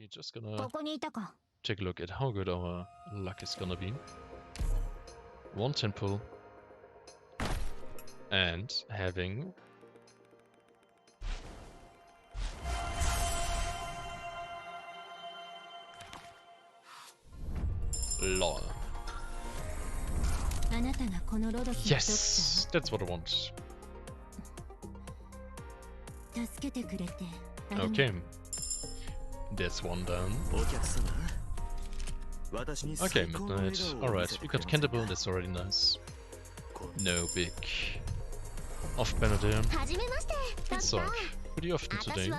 just gonna take a look at how good our luck is gonna be. 1 temple and having lol. Yes, that's what I want. Okay, that's one down. Okay, midnight. Alright, we got Canterbury, that's already nice. No big off Benedict. It's Sark. Pretty often today.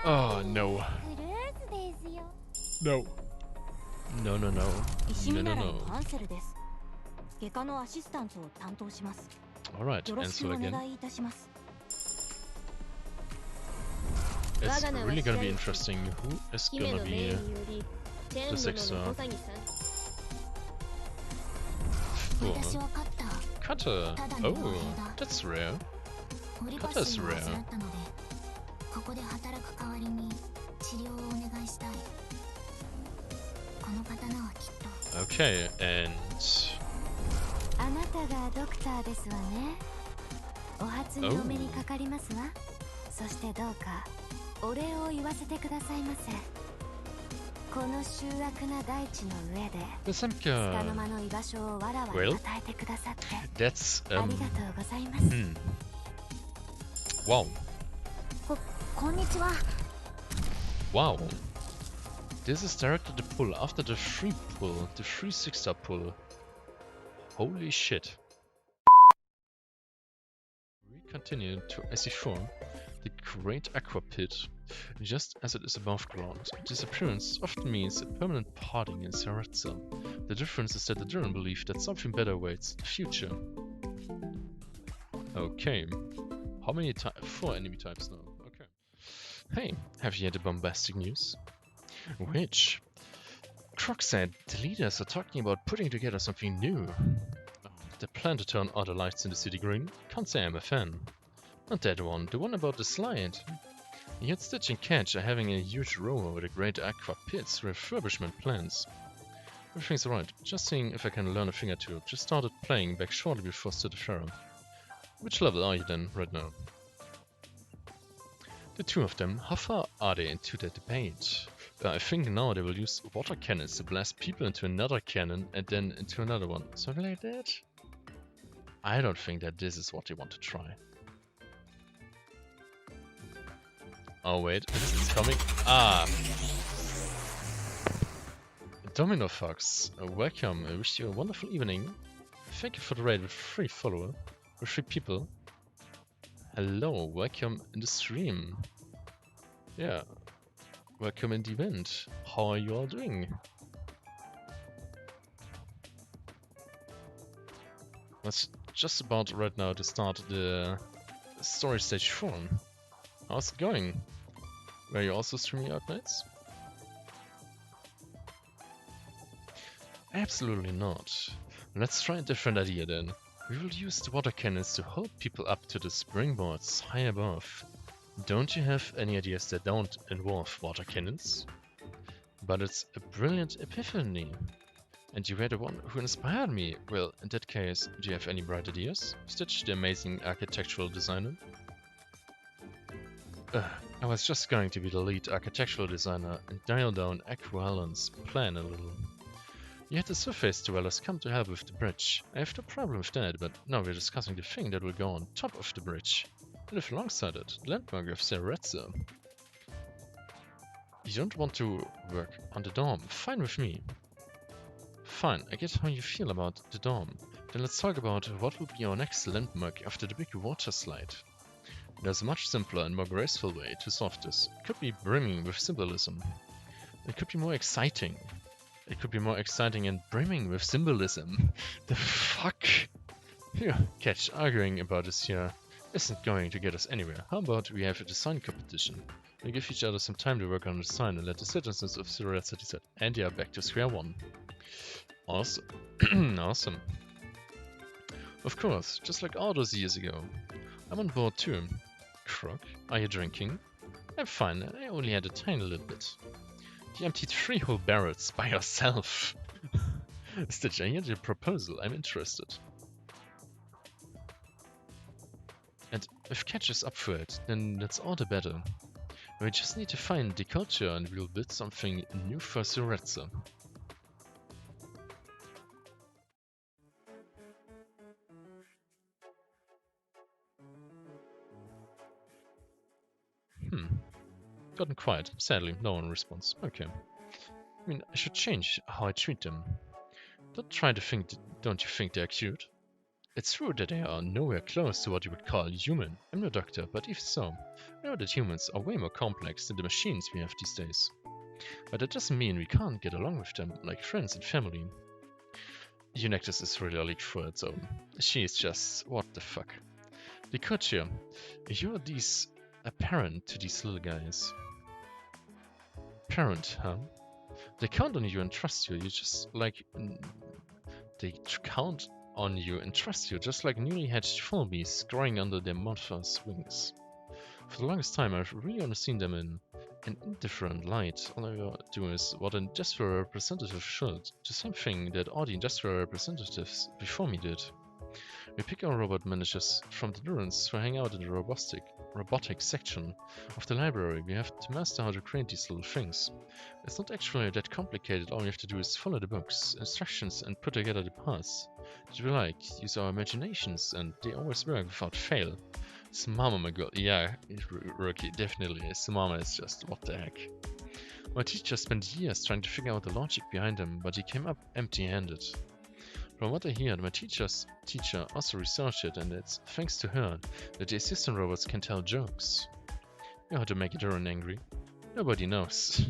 Oh no. No. No, no, no. No, no, no. Alright, Ansel again. It's really gonna be interesting who is gonna be the sixer. Oh. Cutter! Oh, that's rare. Cutter's rare. Okay, and... Well, that's wow. Wow. This is directly the pull after the free pull, the free 6-star pull. Holy shit. We continue to IC4, the great Aquapit. Just as it is above ground, disappearance often means a permanent parting in Saratza. The difference is that the Duran believe that something better awaits the future. Okay. How many types? 4 enemy types now. Okay. Hey, have you heard the bombastic news? Which? Croc said the leaders are talking about putting together something new. They plan to turn all the lights in the city green. Can't say I'm a fan. Not that one, the one about the slide. Yet Stitch and Catch are having a huge row over the great Aquapit's refurbishment plans. Everything's alright, just seeing if I can learn a thing or two. Just started playing back shortly before City Pharaoh. Which level are you then, right now? The two of them, how far are they into the debate? I think now they will use water cannons to blast people into another cannon and then into another one. Something like that? I don't think that this is what they want to try. Oh wait, it's coming. Ah! Domino Fox, welcome. I wish you a wonderful evening. Thank you for the raid with 3 followers. With 3 people. Hello, welcome in the stream. Yeah. Welcome in the event. How are you all doing? That's just about right now to start the story stage 4. How's it going? Were you also streaming Arknights? Absolutely not. Let's try a different idea then. We will use the water cannons to hold people up to the springboards high above. Don't you have any ideas that don't involve water cannons? But it's a brilliant epiphany. And you were the one who inspired me. Well, in that case, do you have any bright ideas? Stitch, the amazing architectural designer. I was just going to be the lead architectural designer and dial down Aqualan's plan a little. You had the surface dwellers come to help with the bridge. I have no problem with that, but now we're discussing the thing that will go on top of the bridge. Live alongside it, the landmark of Saratza. You don't want to work on the dome, fine with me. Fine, I get how you feel about the dome. Then let's talk about what will be our next landmark after the big water slide. There's a much simpler and more graceful way to solve this. It could be brimming with symbolism. It could be more exciting. It could be more exciting and brimming with symbolism. The fuck? Yeah, Catch, arguing about this here isn't going to get us anywhere. How about we have a design competition? We give each other some time to work on the design and let the citizens of Saratza decide. And yeah, back to square one. Awesome. Awesome. Of course, just like all those years ago. I'm on board too. Croc, are you drinking? I'm fine, I only had a tiny little bit. You emptied 3 whole barrels by yourself. Stitch, I heard your proposal, I'm interested. And if Catch is up for it, then that's all the better. We just need to find the culture and we'll build something new for Suretsa. Gotten quiet. Sadly, no one responds. Okay. I mean, I should change how I treat them. Don't you think they're cute? It's true that they are nowhere close to what you would call human. I'm no doctor, but even so, I know that humans are way more complex than the machines we have these days. But that doesn't mean we can't get along with them like friends and family. Eunectus is really a leak for its own. She is just... what the fuck. Likotia, you're a parent to these little guys. Parent, huh? They count on you and trust you. You just like... They count on you and trust you, just like newly hatched fullbees growing under their mother's wings. For the longest time, I've really only seen them in an indifferent light. All I do is what an industrial representative should. The same thing that all the industrial representatives before me did. We pick our robot managers from the neurons who hang out in the robotics section of the library. We have to master how to create these little things. It's not actually that complicated. All we have to do is follow the books, instructions, and put together the parts that we like. Use our imaginations, and they always work without fail. Smama, my god. Yeah, rookie, definitely. Smama is just what the heck. My teacher spent years trying to figure out the logic behind them, but he came up empty-handed. From what I hear, my teacher's teacher also researched it, and it's thanks to her that the assistant robots can tell jokes. You know how to make Duran angry? Nobody knows.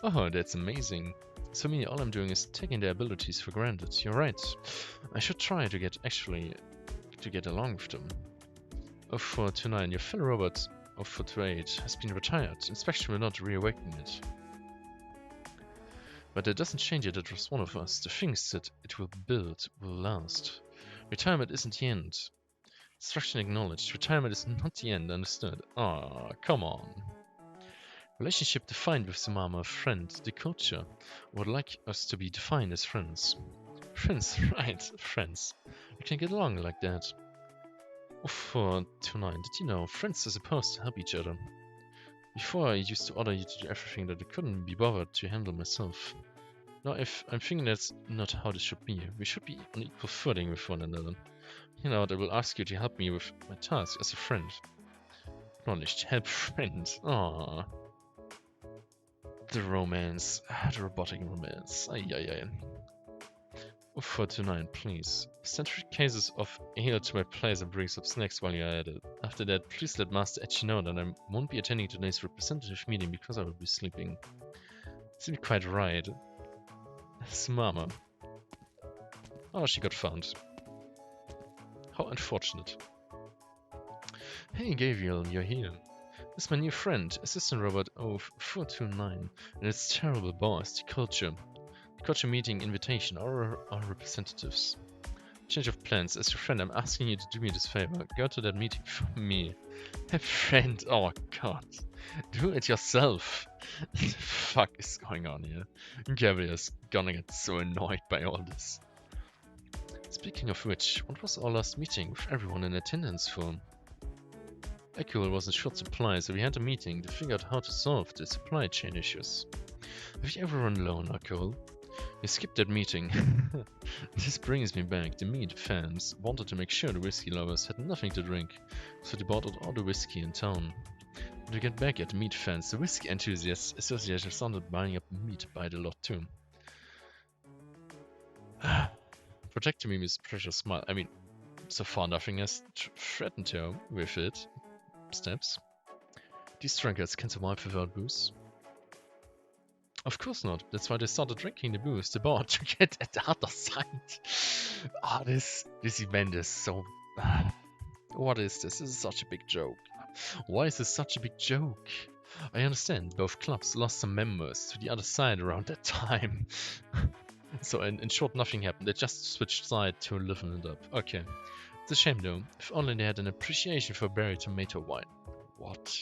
Oh, that's amazing. So me, all I'm doing is taking their abilities for granted. You're right. I should try to get along with them. 0429, your fellow robot 0428 has been retired. Inspection will not reawaken it. But that doesn't change it was one of us. The things that it will build will last. Retirement isn't the end. Instruction acknowledged. Retirement is not the end, understood. Ah, come on. Relationship defined with Samama, friend, the culture. I would like us to be defined as friends. Friends, right, friends. We can get along like that. 0429, did you know friends are supposed to help each other? Before I used to order you to do everything that I couldn't be bothered to handle myself. Now I'm thinking that's not how this should be. We should be on equal footing with one another. You know, I will ask you to help me with my task as a friend. Acknowledged. Help friend. Aww. The romance. The robotic romance. Ay. 0429, please. Send 3 cases of ale to my place and bring some snacks while you're at it. After that, please let Master Etchi know that I won't be attending today's representative meeting because I will be sleeping. Seems quite right. Smama. Oh, she got found. How unfortunate. Hey Gabriel, you're here. This is my new friend, Assistant Robot 0429, and its terrible boss, the culture. The culture meeting invitation, our representatives. Change of plans. As your friend, I'm asking you to do me this favor. Go to that meeting for me. Hey friend, oh god. Do it yourself. What the fuck is going on here? Gabriel's gonna get so annoyed by all this. Speaking of which, what was our last meeting with everyone in attendance for? Echo was in short supply, so we had a meeting to figure out how to solve the supply chain issues. Have you ever run low on alcohol? We skipped that meeting. This brings me back. The meat fans wanted to make sure the whiskey lovers had nothing to drink, so they bought out all the whiskey in town. But to get back at the meat fans, the whiskey enthusiasts association started buying up meat by the lot too. Protecting me with precious smile. I mean, so far nothing has threatened her with it. Steps. These drunkards can survive without booze. Of course not. That's why they started drinking the booze they bought to get at the other side. Ah, this event is so... What is this? This is such a big joke. Why is this such a big joke? I understand both clubs lost some members to the other side around that time. So in short, nothing happened. They just switched side to liven it up. Okay. It's a shame though. If only they had an appreciation for berry tomato wine. What?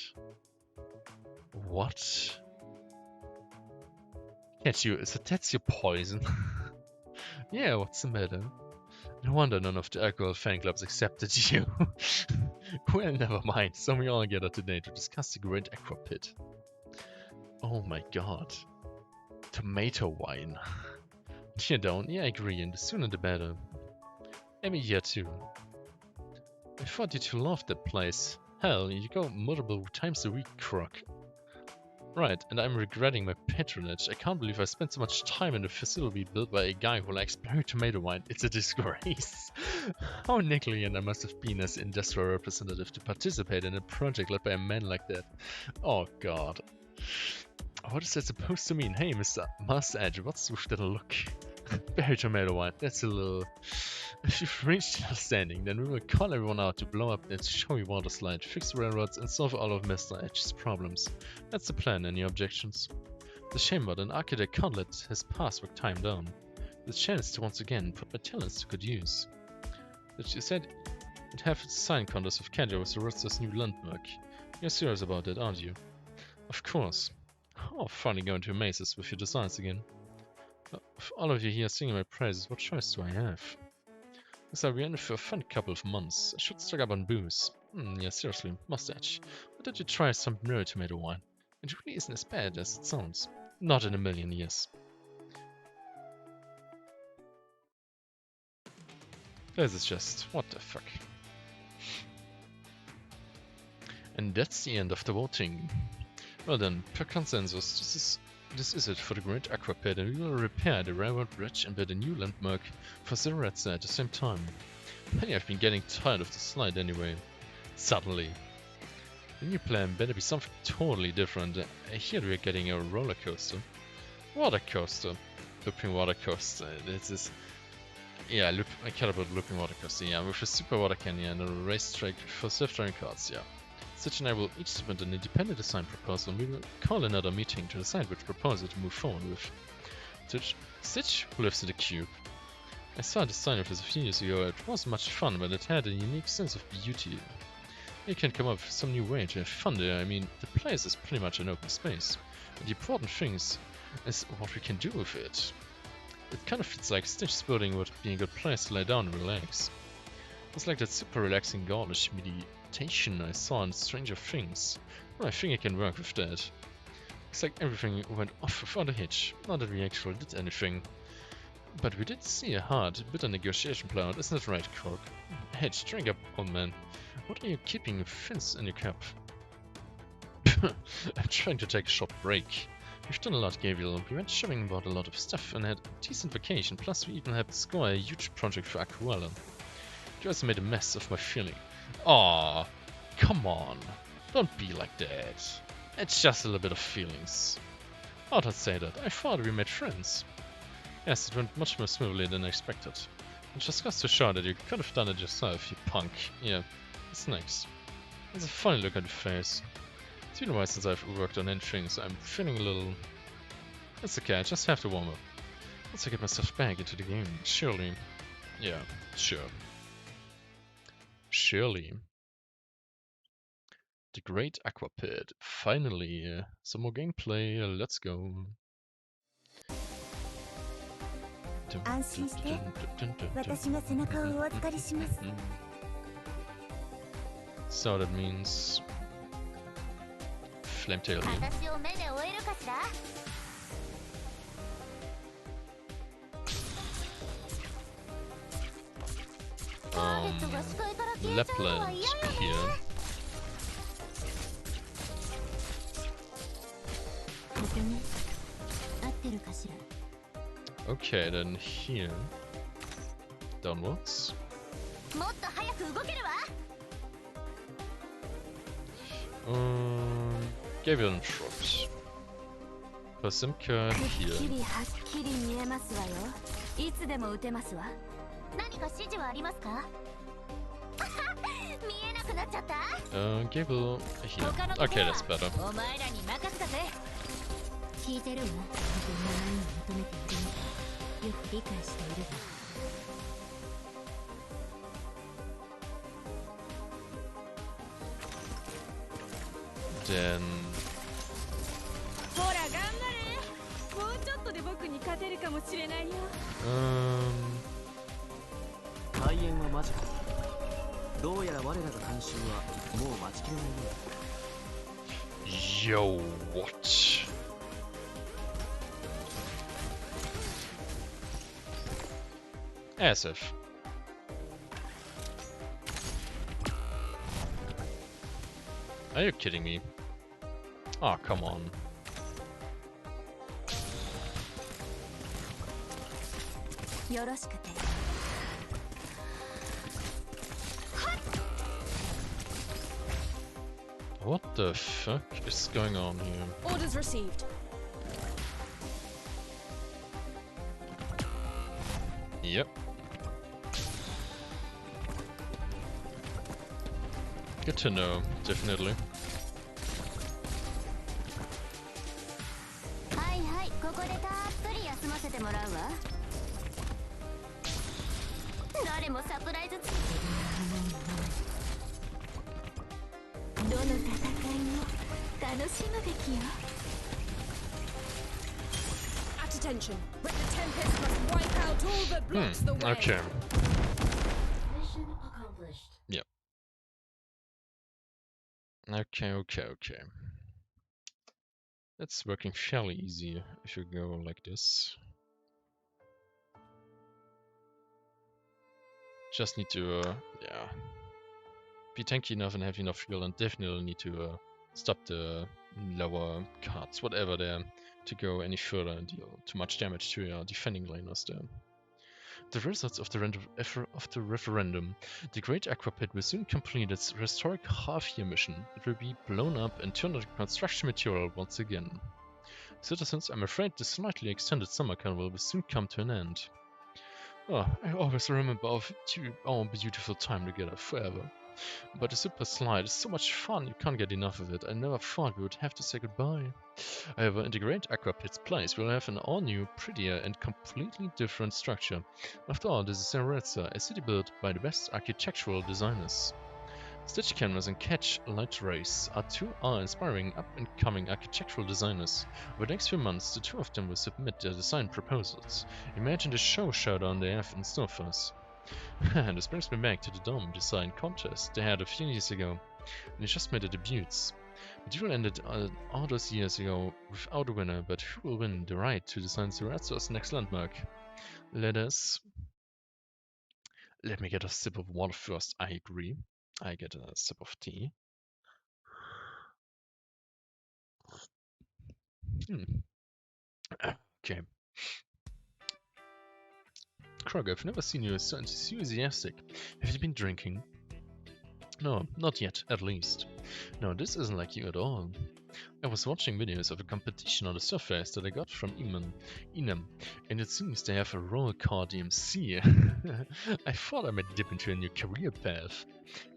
What? That's your poison. Yeah, what's the matter? No wonder none of the alcohol fan clubs accepted you. Well, never mind. So we all gather today to discuss the great Aquapit. Oh my god. Tomato wine. You don't? Yeah, I agree, and the sooner the better. Amy here too. I thought you two loved that place. Hell, you go multiple times a week, Croc. Right, and I'm regretting my patronage. I can't believe I spent so much time in a facility built by a guy who likes berry tomato wine. It's a disgrace. How negligent I must have been as industrial representative to participate in a project led by a man like that. Oh god. What is that supposed to mean? Hey, Mr. Master Edge, what's with that look? Berry tomato wine, that's a little... If you've reached an understanding, then we will call everyone out to blow up that showy water slide, fix the railroads, and solve all of Mr. Edge's problems. That's the plan. Any objections? The shame but an architect can't let his past work time down. The chance to once again put my talents to good use. But you said you'd have a design contest with Kendra with the Roadster's new landmark. You're serious about that, aren't you? Of course. Oh, finally going to amaze us with your designs again. With all of you here singing my praises, what choice do I have? So we ended for a fun couple of months. I should stock up on booze. Yeah, seriously, mustache. Why don't you try some berry tomato wine? It really isn't as bad as it sounds. Not in a million years. This is just... what the fuck. And that's the end of the voting. Well then, per consensus, this is it for the great Aquapit, and we will repair the railroad bridge and build a new landmark for the red side at the same time. I've been getting tired of the slide anyway. Suddenly. The new plan better be something totally different. I hear we're getting a roller coaster. Water coaster. Looping water coaster. This is... yeah, I care about looping water coaster, yeah. With a super water canyon and a racetrack for self-driving cars, yeah. Stitch and I will each submit an independent design proposal, and we will call another meeting to decide which proposal to move forward with. Stitch, who lives in the cube. I saw a design of this a few years ago. It wasn't much fun, but it had a unique sense of beauty. You can come up with some new way to have fun there. I mean, the place is pretty much an open space. And the important thing is what we can do with it. It kind of feels like Stitch's building would be a good place to lie down and relax. It's like that super relaxing ghoulish meditation I saw in Stranger Things. Well, I think I can work with that. It's like everything went off without a hitch. Not that we actually did anything. But we did see a hard, bitter negotiation play out, isn't that right, Croc? Hey, drink up, old man. What are you keeping fins in your cup? I'm trying to take a short break. We've done a lot, Gabriel. We went shopping about a lot of stuff and had a decent vacation. Plus, we even helped score a huge project for Aquella. You also made a mess of my feeling. Aw, come on. Don't be like that. It's just a little bit of feelings. I'd not say that. I thought we made friends. Yes, it went much more smoothly than I expected. It just goes to show that you could have done it yourself, you punk. Yeah, it's nice. It's a funny look on your face. It's been a while since I've worked on anything, so I'm feeling a little... It's okay, I just have to warm up. Once I get myself back into the game, surely... Yeah, sure. Surely. The great Aquapit. Finally, some more gameplay, let's go. So that means Flametail. Lapland here. Okay, then here. Downwards. Gabriel and Shrubs. Pasimka here. Gabriel here. Okay, that's better. よく理解しているが。Then ほら頑張れ。もうちょっとで僕に勝てるかもしれないよ。開演は間近。どうやら我らが監修はもう待ちきれないようだ。 yo, what? As if. Are you kidding me? Oh, come on. What the fuck is going on here? Orders received. Yep. Good to know, definitely. はいはい、ここでたっぷり休ませてもらうわ。誰もサプライズつどの戦いも楽しむべきよ。At attention, but the Tempest must wipe out all that blocks the way. Okay. Mission accomplished. Yep. Okay. That's working fairly easy if you go like this. Just need to, yeah, be tanky enough and have enough fuel, and definitely need to stop the lower cards, whatever there, to go any further and deal too much damage to your defending laners there. The results of the referendum. The Great Aquapit will soon complete its historic half-year mission. It will be blown up and turned into construction material once again. Citizens, I'm afraid the slightly extended summer carnival will soon come to an end. Oh, I always remember our beautiful time together forever. But the super slide is so much fun, you can't get enough of it. I never thought we would have to say goodbye. However, in the Great Aquapit's place, we'll have an all-new, prettier, and completely different structure. After all, this is Saretsa, a city built by the best architectural designers. Stitch Canvas and Catch Light Race are two inspiring up-and-coming architectural designers. Over the next few months, the two of them will submit their design proposals. Imagine the show showdown they have in store for us. And this brings me back to the Dome design contest they had a few years ago, and they just made their debuts. The duel ended all those years ago without a winner, but who will win the right to design Saretsa's next landmark? Let me get a sip of water first. I agree. I get a sip of tea. Okay. Krog, I've never seen you so enthusiastic. Have you been drinking? No, not yet, at least. No, this isn't like you at all. I was watching videos of a competition on the surface that I got from Inem, and it seems they have a role called DMC. I thought I might dip into a new career path.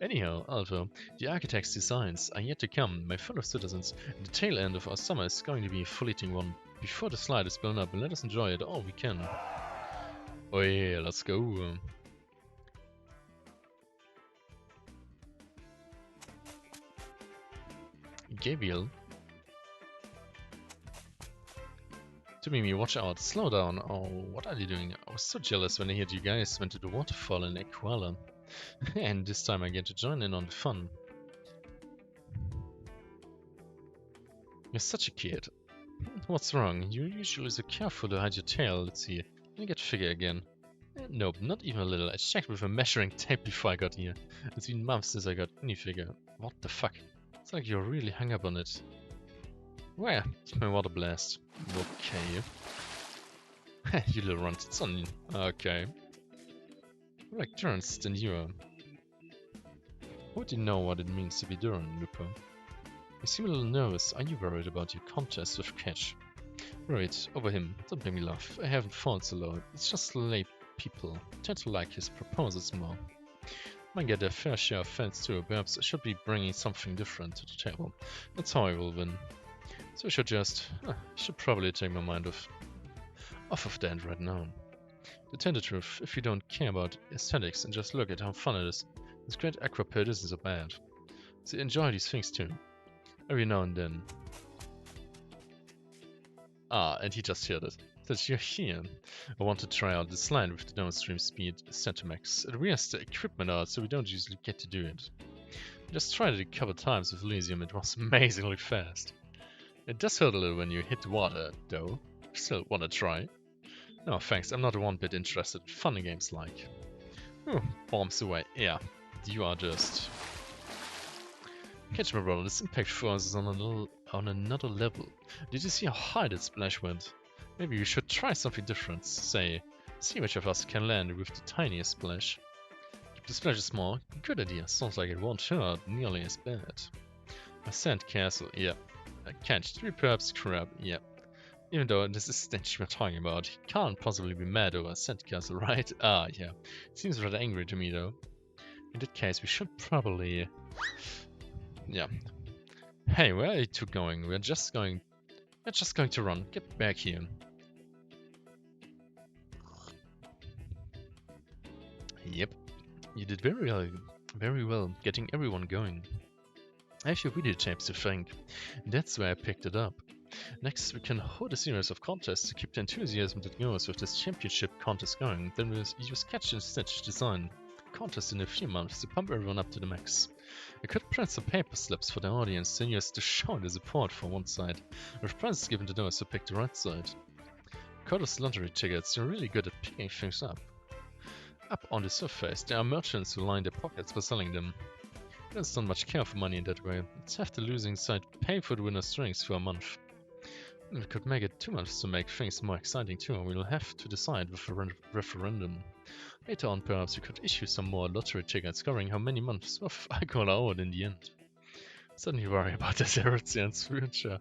Anyhow, Alpha, the architect's designs are yet to come, my fellow citizens. The tail end of our summer is going to be a fleeting one. Before the slide is blown up, and let us enjoy it all we can. Oh yeah, let's go. Gabriel. To Mimi, watch out. Slow down. Oh, what are you doing? I was so jealous when I heard you guys went to the waterfall in Aquala. And this time I get to join in on the fun. You're such a kid. What's wrong? You're usually so careful to hide your tail. Let's see. Can you get figure again? Nope, not even a little. I checked with a measuring tape before I got here. It's been months since I got any figure. What the fuck? It's like you're really hung up on it. Where? It's my water blast. Okay. You little runt. It's on you. Okay. More like Durance than you are. How would you know what it means to be Duran, Lupo? You seem a little nervous. Are you worried about your contest with Catch? Worried over him. Don't make me laugh. I haven't fought so low. It's just late people tend to like his proposals more. Might get their fair share of fans too. Perhaps I should be bringing something different to the table. That's how I will win. So I should just... I should probably take my mind off of that right now. To tell the truth, if you don't care about aesthetics and just look at how fun it is, this great Aquapit isn't so bad. So enjoy these things too. Every now and then. Ah, and he just heard it. That you're here. I want to try out this slide with the downstream speed set to max. It wears the equipment out, so we don't usually get to do it. I just tried it a couple times with Elysium, it was amazingly fast. It does hurt a little when you hit water, though. Still wanna try? No, thanks, I'm not one bit interested in fun games like. Oh, bombs away. Yeah, you are just... Catch my brother, this impact force is on another level. Did you see how high that splash went? Maybe we should try something different. Say, see which of us can land with the tiniest splash. Keep the splash small. Good idea. Sounds like it won't hurt nearly as bad. A sand castle. Yeah. A catch 3 perhaps crab. Yeah. Even though this is stench we're talking about, he can't possibly be mad over a sand castle, right? Ah, yeah. Seems rather angry to me though. In that case, we should probably... Yeah. Hey, where are you two going? We're just going to run. Get back here. Yep. You did very well getting everyone going. I have your videotapes to thank. That's where I picked it up. Next, we can hold a series of contests to keep the enthusiasm that goes with this championship contest going. Then we'll use Catch and Stitch design contest in a few months to pump everyone up to the max. I could print some paper slips for the audience and use to show the support for one side, with prizes given to those who pick the right side. Coda's lottery tickets, you're really good at picking things up. Up on the surface, there are merchants who line their pockets for selling them. There's not much care for money in that way. Let's have the losing side pay for the winner's drinks for a month. We could make it 2 months to make things more exciting too, and we'll have to decide with a referendum. Later on, perhaps we could issue some more lottery tickets covering how many months of alcohol are owed in the end. Suddenly worry about the Zeratian's future.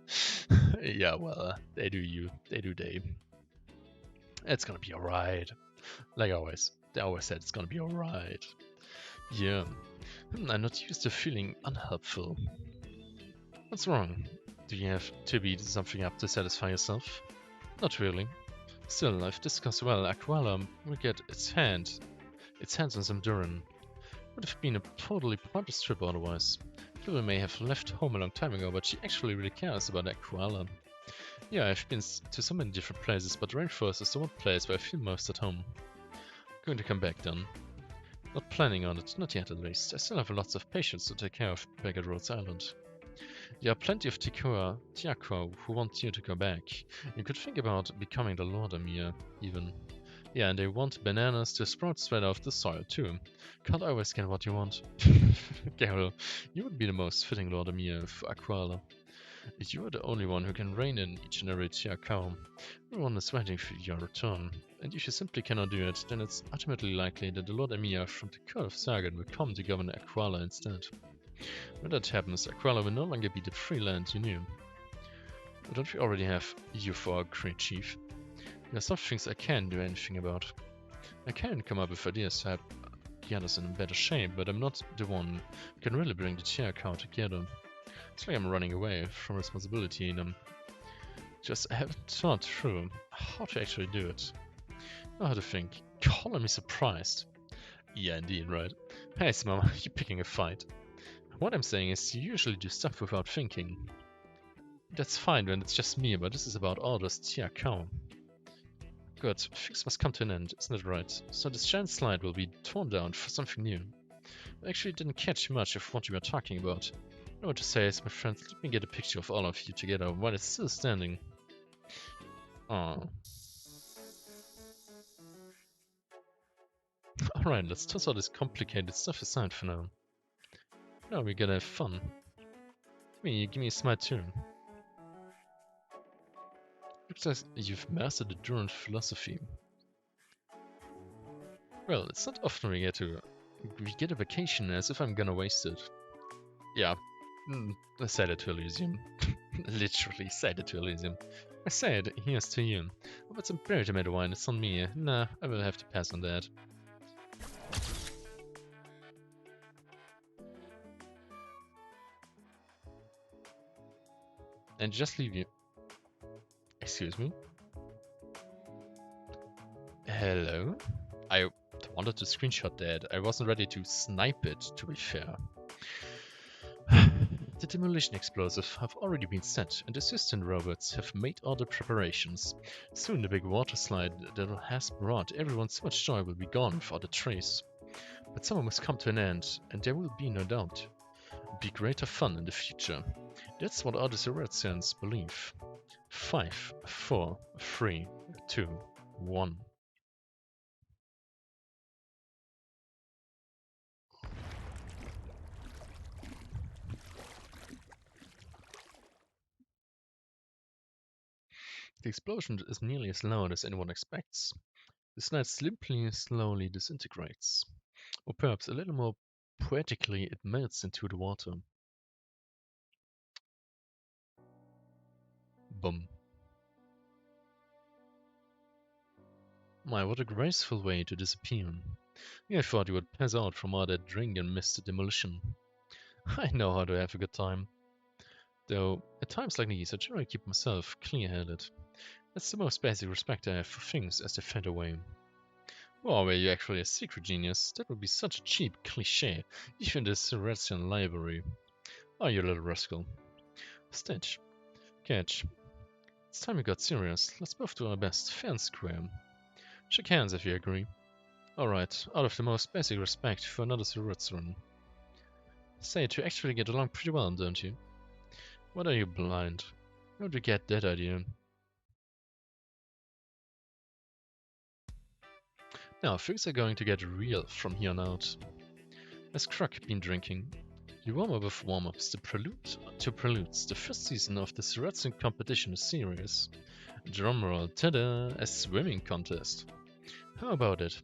Yeah, well, they do you. They do they. It's gonna be alright. Like always. They always said it's gonna be alright. Yeah. I'm not used to feeling unhelpful. What's wrong? Do you have to beat something up to satisfy yourself? Not really. Still, I've discussed well, Aquala will get its hands on some Duran. Would have been a totally pointless trip otherwise. Gilbert may have left home a long time ago, but she actually really cares about Aquala. Yeah, I've been to so many different places, but Rainforest is the one place where I feel most at home. Going to come back then. Not planning on it, not yet at least. I still have lots of patients to take care of back at Rhodes Island. There are plenty of Tiako who want you to go back. You could think about becoming the Lord Amir, even. Yeah, and they want bananas to sprout straight off the soil, too. Can't always get what you want. Okay, well, you would be the most fitting Lord Amir for Aquala. You are the only one who can rein in each and every Tiako. Everyone is waiting for your return. And if you simply cannot do it, then it's ultimately likely that the Lord Amir from the court of Sargon will come to govern Aquala instead. When that happens, Aquala will no longer be the free land you knew. But don't we already have you for our great chief? There are some things I can't do anything about. I can come up with ideas to help the others in better shape, but I'm not the one who can really bring the Tiako together. It's like I'm running away from responsibility in them. Just I haven't thought through how to actually do it. I know how to think. Calling me surprised. Yeah, indeed, right. Hey, Mama, you're picking a fight. What I'm saying is you usually do stuff without thinking. That's fine when it's just me, but this is about all those Tiako. Good, things must come to an end, isn't it right? So this giant slide will be torn down for something new. I actually didn't catch much of what you were talking about. I know what to say is, my friends, let me get a picture of all of you together while it's still standing. Aww. Alright, let's toss all this complicated stuff aside for now. Now we're gonna have fun. Give me a smile too. Looks like you've mastered the Duran philosophy. Well, it's not often we get a vacation as if I'm gonna waste it. Yeah, I said it to Elysium. Literally said it to Elysium. I said, here's to you. Oh, but some berry tomato wine, it's on me. Nah, I will have to pass on that. And just leave you. Excuse me? Hello? I wanted to screenshot that. I wasn't ready to snipe it, to be fair. The demolition explosive have already been set, and assistant robots have made all the preparations. Soon the big water slide that has brought everyone so much joy will be gone without a trace. But summer must come to an end, and there will be no doubt be greater fun in the future. That's what all the Zeratians believe. 5, 4, 3, 2, 1. The explosion is nearly as loud as anyone expects. The slide simply slowly disintegrates. Or perhaps a little more poetically, it melts into the water. Boom. My, what a graceful way to disappear. I thought you would pass out from all that drink and miss the demolition. I know how to have a good time. Though, at times like these, I generally keep myself clear-headed. That's the most basic respect I have for things as they fade away. Well, were you actually a secret genius? That would be such a cheap cliché, even in the Seratian library. Oh, you little rascal. Stitch. Catch. It's time we got serious. Let's both do our best, fair and square. Shake hands if you agree. Alright, out of the most basic respect for another Seratian. Say, you actually get along pretty well, don't you? What are you, blind? How'd you get that idea? Now, things are going to get real from here on out. Has Croc been drinking? You warm up with warm-ups, the preludes. The first season of the Seratian competition is serious. Drumroll, ta-da, a swimming contest. How about it?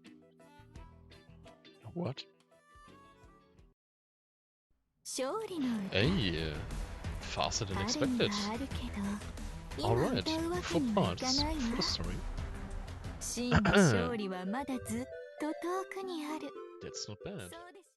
What? Hey, faster than expected. Alright, 4 parts for the story. That's not bad.